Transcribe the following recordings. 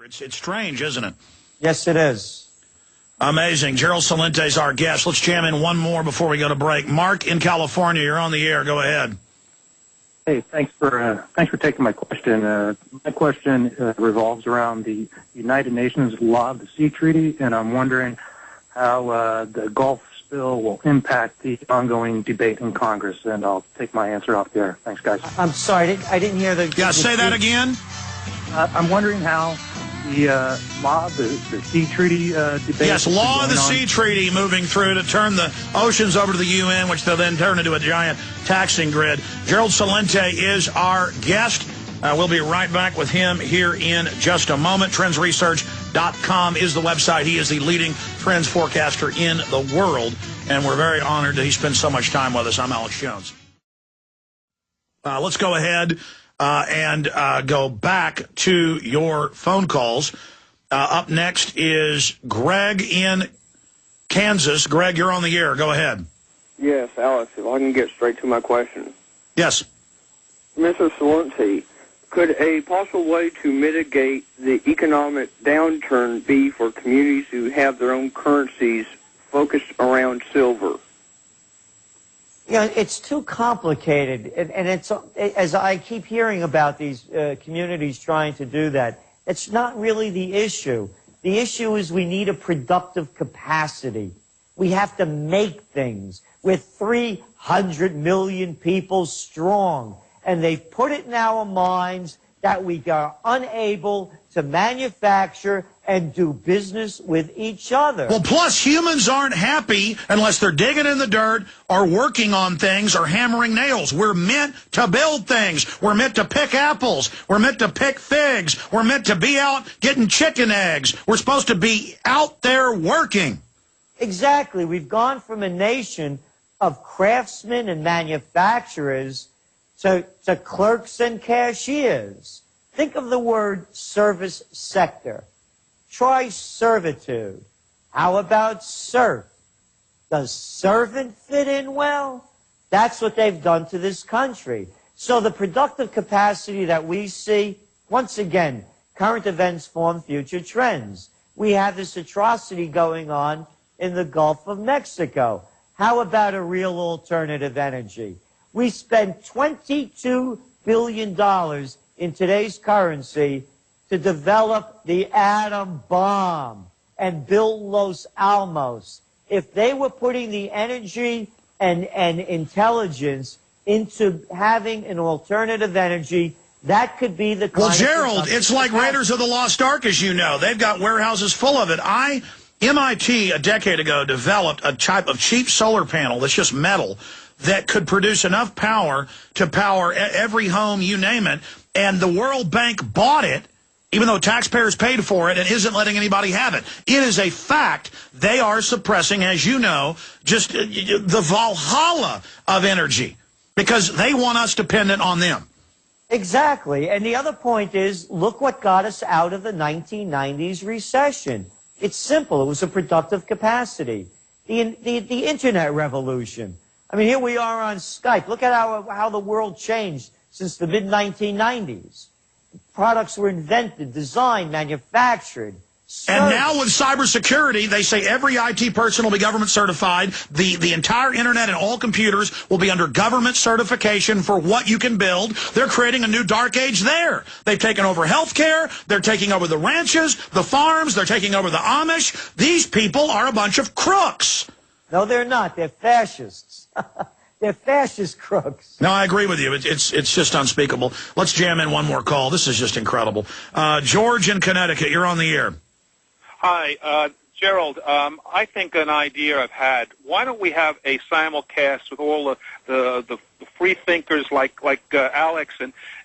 It's strange, isn't it? Yes, it is. Amazing. Gerald Celente is our guest. Let's jam in one more before we go to break. Mark in California, you're on the air. Go ahead. Hey, thanks for taking my question. My question revolves around the United Nations Law of the Sea Treaty, and I'm wondering how the Gulf spill will impact the ongoing debate in Congress. And I'll take my answer off there. Thanks, guys. I'm sorry, I didn't hear the... Yeah, say that again. I'm wondering how the law of the Sea Treaty debate... Yes, Law of the Sea Treaty moving through to turn the oceans over to the UN, which they'll then turn into a giant taxing grid. Gerald Celente is our guest. We'll be right back with him here in just a moment. TrendsResearch.com is the website. He is the leading trends forecaster in the world, and we're very honored that he spends so much time with us. I'm Alex Jones. Let's go ahead and go back to your phone calls. Up next is Greg in Kansas. Greg, you're on the air. Go ahead. Yes, Alex, if I can get straight to my question. Yes. Mr. Celente, could a possible way to mitigate the economic downturn be for communities who have their own currencies focused around silver? Yeah, it's too complicated, and it's, as I keep hearing about these communities trying to do that, it's not really the issue. The issue is we need a productive capacity. We have to make things. We're 300 million people strong, and they've put it in our minds that we are unable to manufacture and do business with each other. Well, plus humans aren't happy unless they're digging in the dirt or working on things or hammering nails. We're meant to build things. We're meant to pick apples. We're meant to pick figs. We're meant to be out getting chicken eggs. We're supposed to be out there working. Exactly. We've gone from a nation of craftsmen and manufacturers to clerks and cashiers. Think of the word service sector. Try servitude. How about serf? Does servant fit in well? That's what they've done to this country. So the productive capacity that we see, once again, current events form future trends. We have this atrocity going on in the Gulf of Mexico. How about a real alternative energy? We spent $22 billion in today's currency to develop the atom bomb and build Los Alamos. If they were putting the energy and intelligence into having an alternative energy, that could be the kind Well, Gerald, it's like Raiders of the Lost Ark, as you know. They've got warehouses full of it. MIT, a decade ago, developed a type of cheap solar panel that's just metal that could produce enough power to power every home, you name it, and the World Bank bought it, even though taxpayers paid for it, and isn't letting anybody have it. It is a fact. They are suppressing, as you know, just the Valhalla of energy because they want us dependent on them. Exactly. And the other point is, look what got us out of the 1990s recession. It's simple. It was a productive capacity. The Internet revolution. I mean, here we are on Skype. Look at how the world changed since the mid-1990s. Products were invented, designed, manufactured. And now with cybersecurity, they say every IT person will be government certified. The entire Internet and all computers will be under government certification for what you can build. They're creating a new dark age there. They've taken over healthcare. They're taking over the ranches, the farms. They're taking over the Amish. These people are a bunch of crooks. No, they're not. They're fascists. They're fascist crooks. No, I agree with you. It's just unspeakable. Let's jam in one more call. This is just incredible. George in Connecticut, you're on the air. Hi, Gerald. I think an idea I've had. Why don't we have a simulcast with all the free thinkers like Alex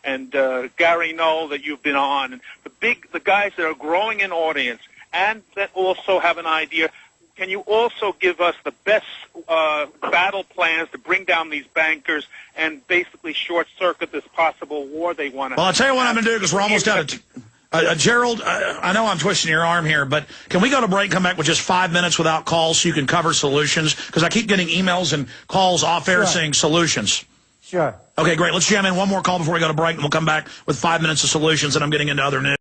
and Gary Null that you've been on, and the guys that are growing in audience, and that also have an idea. Can you also give us the best battle plans to bring down these bankers and basically short-circuit this possible war they want to Well, I'll tell you what I'm going to do because we're almost out of Gerald, I know I'm twisting your arm here, but can we go to break and come back with just 5 minutes without calls so you can cover solutions? Because I keep getting emails and calls off air saying solutions. Sure. Okay, great. Let's jam in one more call before we go to break, and we'll come back with 5 minutes of solutions, and I'm getting into other news.